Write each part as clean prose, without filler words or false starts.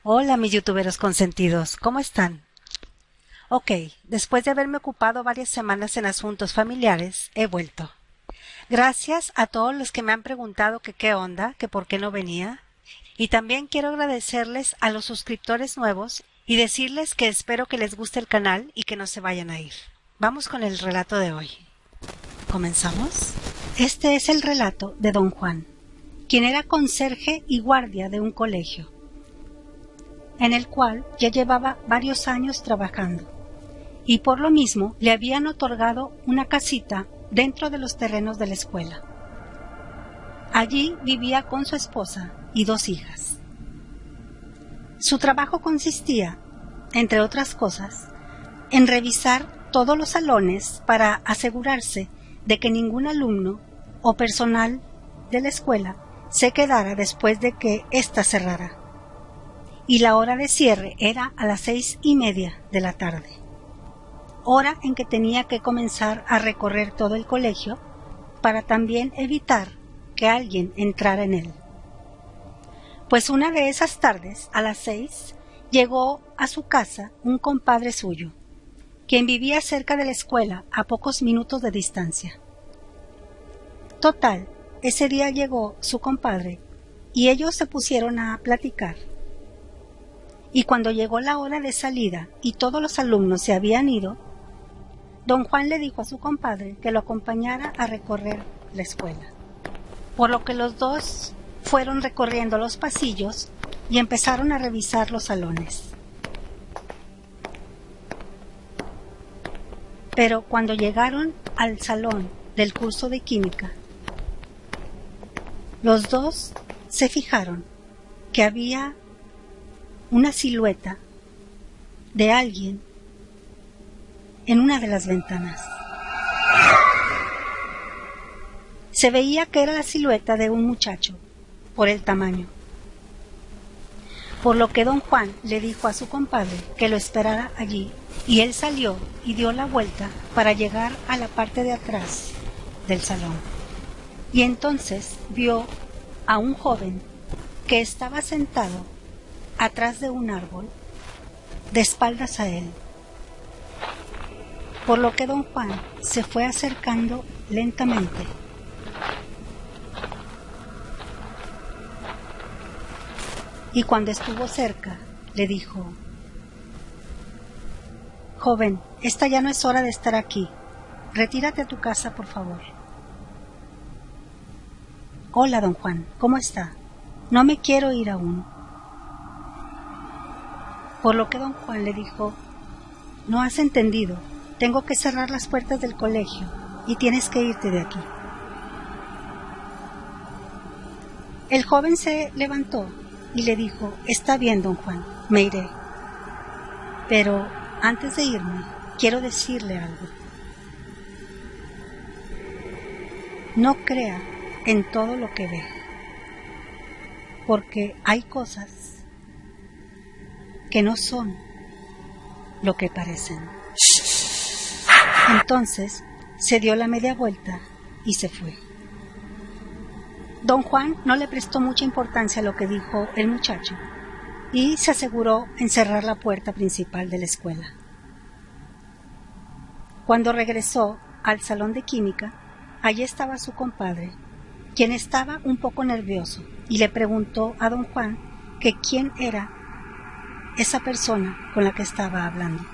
Hola mis youtuberos consentidos, ¿cómo están? Ok, después de haberme ocupado varias semanas en asuntos familiares, he vuelto. Gracias a todos los que me han preguntado que qué onda, que por qué no venía. Y también quiero agradecerles a los suscriptores nuevos y decirles que espero que les guste el canal y que no se vayan a ir. Vamos con el relato de hoy. ¿Comenzamos? Este es el relato de Don Juan, quien era conserje y guardia de un colegio, en el cual ya llevaba varios años trabajando, y por lo mismo le habían otorgado una casita dentro de los terrenos de la escuela. Allí vivía con su esposa y 2 hijas. Su trabajo consistía, entre otras cosas, en revisar todos los salones para asegurarse de que ningún alumno o personal de la escuela se quedara después de que ésta cerrara. Y la hora de cierre era a las 6:30 de la tarde, hora en que tenía que comenzar a recorrer todo el colegio para también evitar que alguien entrara en él. Pues una de esas tardes, a las 6, llegó a su casa un compadre suyo, quien vivía cerca de la escuela a pocos minutos de distancia. Total, ese día llegó su compadre y ellos se pusieron a platicar. Y cuando llegó la hora de salida y todos los alumnos se habían ido, don Juan le dijo a su compadre que lo acompañara a recorrer la escuela. Por lo que los dos fueron recorriendo los pasillos y empezaron a revisar los salones. Pero cuando llegaron al salón del curso de química, los dos se fijaron que había una silueta de alguien en una de las ventanas. Se veía que era la silueta de un muchacho, por el tamaño. Por lo que don Juan le dijo a su compadre que lo esperara allí, y él salió y dio la vuelta para llegar a la parte de atrás del salón. Y entonces vio a un joven que estaba sentado atrás de un árbol, de espaldas a él. Por lo que don Juan se fue acercando lentamente. Y cuando estuvo cerca, le dijo: «Joven, esta ya no es hora de estar aquí. Retírate a tu casa, por favor». «Hola, don Juan, ¿cómo está? No me quiero ir aún». Por lo que don Juan le dijo: «No has entendido. Tengo que cerrar las puertas del colegio y tienes que irte de aquí». El joven se levantó y le dijo: «Está bien, don Juan, me iré. Pero antes de irme, quiero decirle algo. No crea en todo lo que ve, porque hay cosas que no son lo que parecen». Entonces se dio la media vuelta y se fue. Don Juan no le prestó mucha importancia a lo que dijo el muchacho y se aseguró en cerrar la puerta principal de la escuela. Cuando regresó al salón de química, allí estaba su compadre, quien estaba un poco nervioso, y le preguntó a don Juan que quién era esa persona con la que estaba hablando.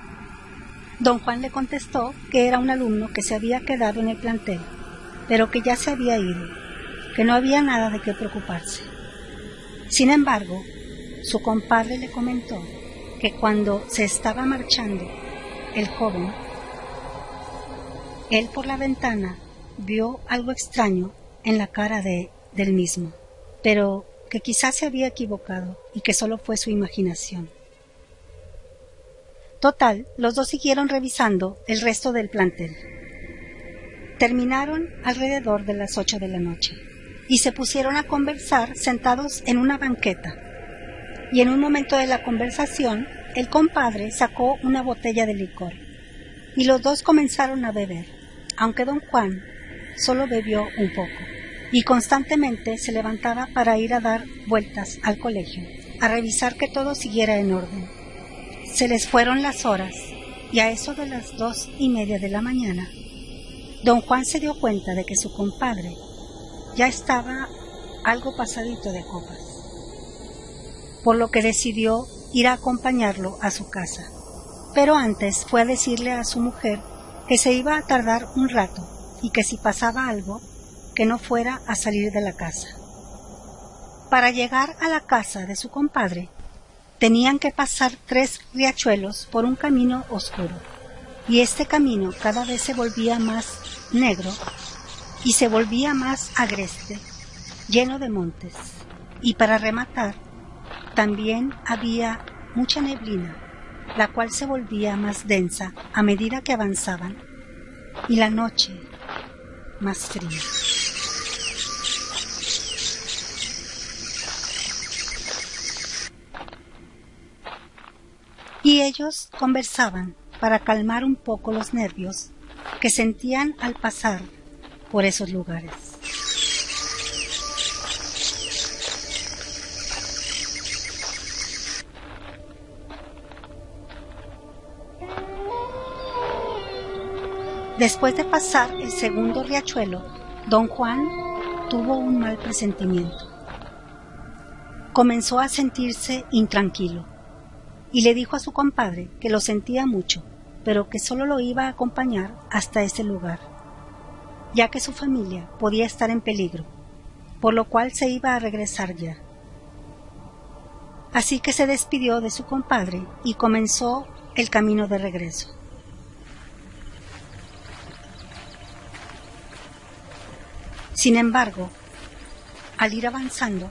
Don Juan le contestó que era un alumno que se había quedado en el plantel, pero que ya se había ido, que no había nada de qué preocuparse. Sin embargo, su compadre le comentó que cuando se estaba marchando el joven, él por la ventana vio algo extraño en la cara del mismo, pero que quizás se había equivocado y que solo fue su imaginación. Total, los dos siguieron revisando el resto del plantel. Terminaron alrededor de las 8 de la noche y se pusieron a conversar sentados en una banqueta. Y en un momento de la conversación, el compadre sacó una botella de licor y los dos comenzaron a beber, aunque don Juan solo bebió un poco y constantemente se levantaba para ir a dar vueltas al colegio, a revisar que todo siguiera en orden. Se les fueron las horas y a eso de las 2:30 de la mañana, don Juan se dio cuenta de que su compadre ya estaba algo pasadito de copas, por lo que decidió ir a acompañarlo a su casa. Pero antes fue a decirle a su mujer que se iba a tardar un rato y que si pasaba algo, que no fuera a salir de la casa. Para llegar a la casa de su compadre, tenían que pasar 3 riachuelos por un camino oscuro, y este camino cada vez se volvía más negro y se volvía más agreste, lleno de montes, y para rematar, también había mucha neblina, la cual se volvía más densa a medida que avanzaban, y la noche más fría. Y ellos conversaban para calmar un poco los nervios que sentían al pasar por esos lugares. Después de pasar el segundo riachuelo, don Juan tuvo un mal presentimiento. Comenzó a sentirse intranquilo y le dijo a su compadre que lo sentía mucho, pero que solo lo iba a acompañar hasta ese lugar, ya que su familia podía estar en peligro, por lo cual se iba a regresar ya. Así que se despidió de su compadre y comenzó el camino de regreso. Sin embargo, al ir avanzando,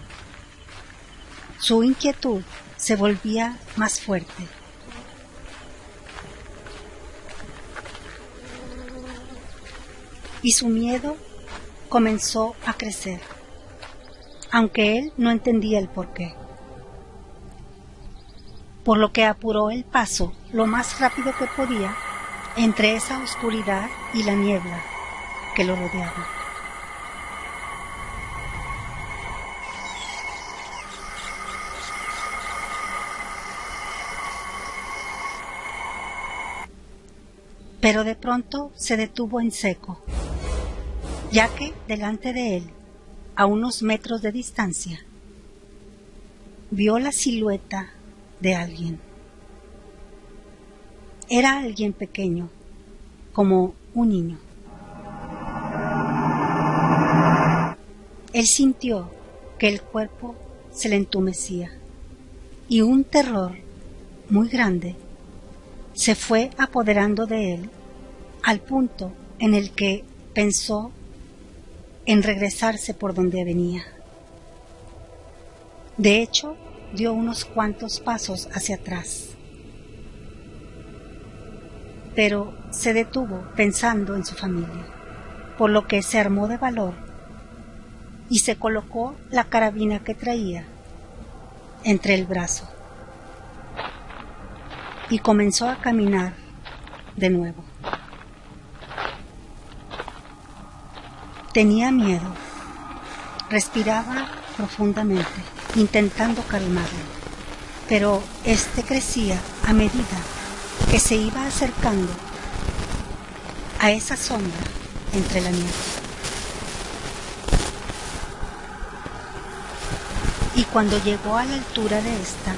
su inquietud se volvía más fuerte. Y su miedo comenzó a crecer, aunque él no entendía el porqué. Por lo que apuró el paso lo más rápido que podía entre esa oscuridad y la niebla que lo rodeaba. Pero de pronto se detuvo en seco, ya que delante de él, a unos metros de distancia, vio la silueta de alguien. Era alguien pequeño, como un niño. Él sintió que el cuerpo se le entumecía y un terror muy grande se fue apoderando de él al punto en el que pensó en regresarse por donde venía. De hecho, dio unos cuantos pasos hacia atrás, pero se detuvo pensando en su familia, por lo que se armó de valor y se colocó la carabina que traía entre el brazo y comenzó a caminar de nuevo. Tenía miedo, respiraba profundamente, intentando calmarlo, pero este crecía a medida que se iba acercando a esa sombra entre la niebla. Y cuando llegó a la altura de esta,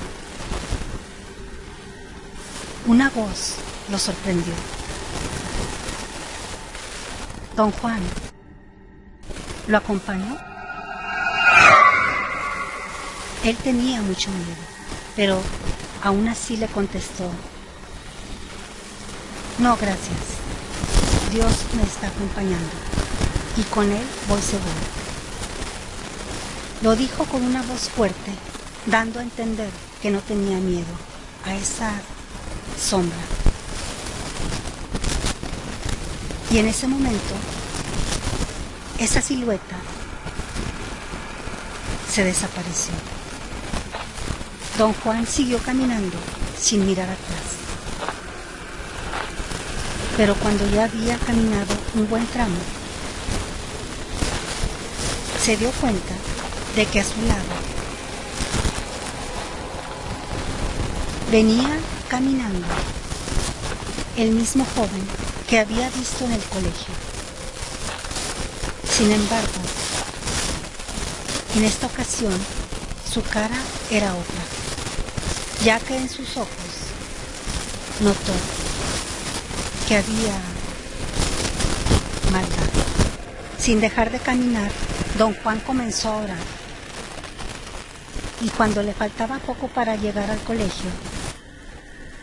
una voz lo sorprendió. Don Juan, ¿lo acompañó? Él tenía mucho miedo, pero aún así le contestó: no, gracias. Dios me está acompañando y con Él voy seguro. Lo dijo con una voz fuerte, dando a entender que no tenía miedo a esa sombra. Y en ese momento, esa silueta se desapareció. Don Juan siguió caminando sin mirar atrás. Pero cuando ya había caminado un buen tramo, se dio cuenta de que a su lado Venía caminando el mismo joven que había visto en el colegio. Sin embargo, en esta ocasión su cara era otra, ya que en sus ojos notó que había maldad. Sin dejar de caminar, don Juan comenzó a orar. Y cuando le faltaba poco para llegar al colegio,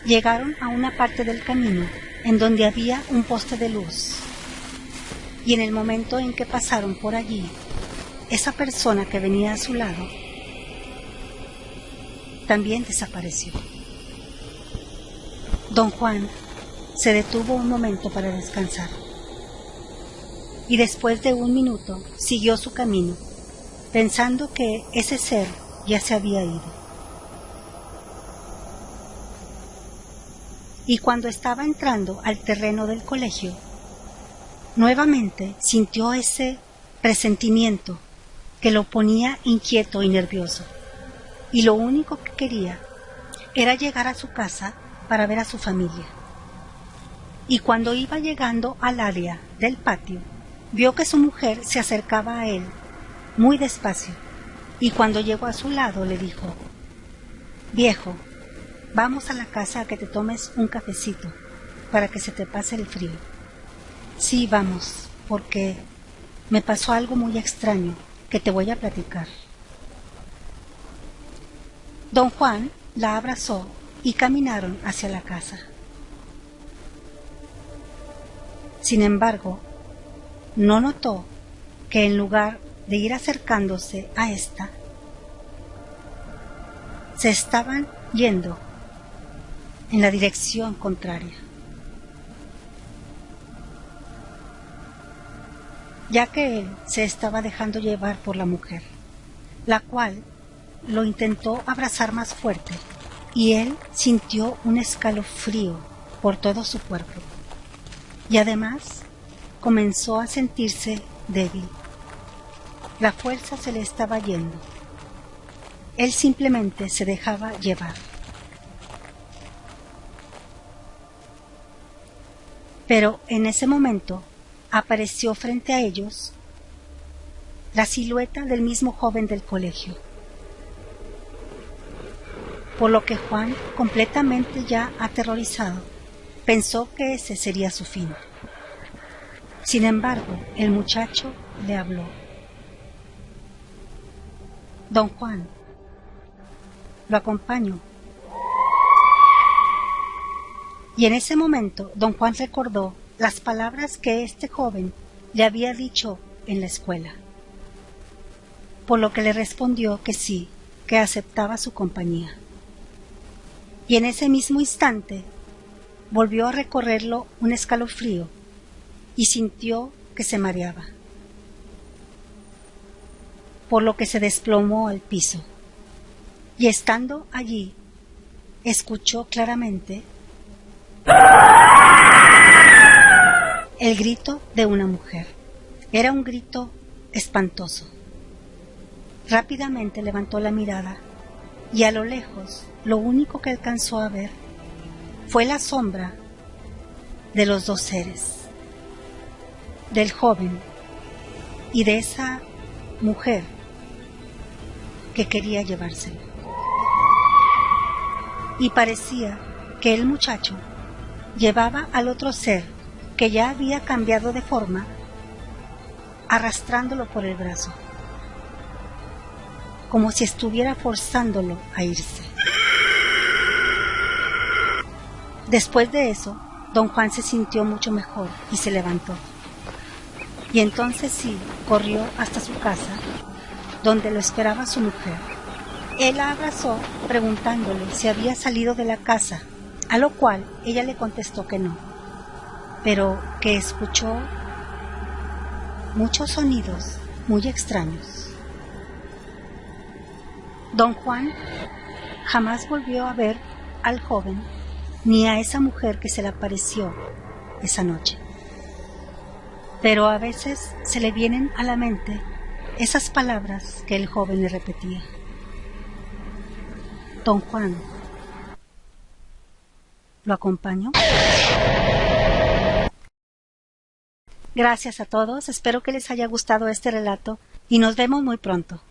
llegaron a una parte del camino en donde había un poste de luz. Y en el momento en que pasaron por allí, esa persona que venía a su lado también desapareció. Don Juan se detuvo un momento para descansar y después de un minuto siguió su camino, pensando que ese ser ya se había ido. Y cuando estaba entrando al terreno del colegio, nuevamente sintió ese presentimiento que lo ponía inquieto y nervioso, y lo único que quería era llegar a su casa para ver a su familia. Y cuando iba llegando al área del patio, vio que su mujer se acercaba a él muy despacio, y cuando llegó a su lado le dijo: «Viejo, vamos a la casa a que te tomes un cafecito para que se te pase el frío». «Sí, vamos, porque me pasó algo muy extraño que te voy a platicar». Don Juan la abrazó y caminaron hacia la casa. Sin embargo, no notó que en lugar de ir acercándose a esta, se estaban yendo en la dirección contraria, ya que él se estaba dejando llevar por la mujer, la cual lo intentó abrazar más fuerte, y él sintió un escalofrío por todo su cuerpo, y además comenzó a sentirse débil. La fuerza se le estaba yendo. Él simplemente se dejaba llevar. Pero en ese momento apareció frente a ellos la silueta del mismo joven del colegio, por lo que Juan, completamente ya aterrorizado, pensó que ese sería su fin. Sin embargo, el muchacho le habló: «Don Juan, lo acompaño». Y en ese momento don Juan recordó las palabras que este joven le había dicho en la escuela, por lo que le respondió que sí, que aceptaba su compañía. Y en ese mismo instante volvió a recorrerlo un escalofrío y sintió que se mareaba, por lo que se desplomó al piso, y estando allí escuchó claramente el grito de una mujer. Era un grito espantoso. Rápidamente levantó la mirada y a lo lejos lo único que alcanzó a ver fue la sombra de los dos seres, del joven y de esa mujer que quería llevárselo. Y parecía que el muchacho llevaba al otro ser que ya había cambiado de forma, arrastrándolo por el brazo, como si estuviera forzándolo a irse. Después de eso, don Juan se sintió mucho mejor y se levantó. Y entonces sí, corrió hasta su casa, donde lo esperaba su mujer. Él la abrazó preguntándole si había salido de la casa, a lo cual ella le contestó que no, pero que escuchó muchos sonidos muy extraños. Don Juan jamás volvió a ver al joven ni a esa mujer que se le apareció esa noche. Pero a veces se le vienen a la mente esas palabras que el joven le repetía: «Don Juan, ¿Lo acompaño? Gracias a todos, espero que les haya gustado este relato y nos vemos muy pronto.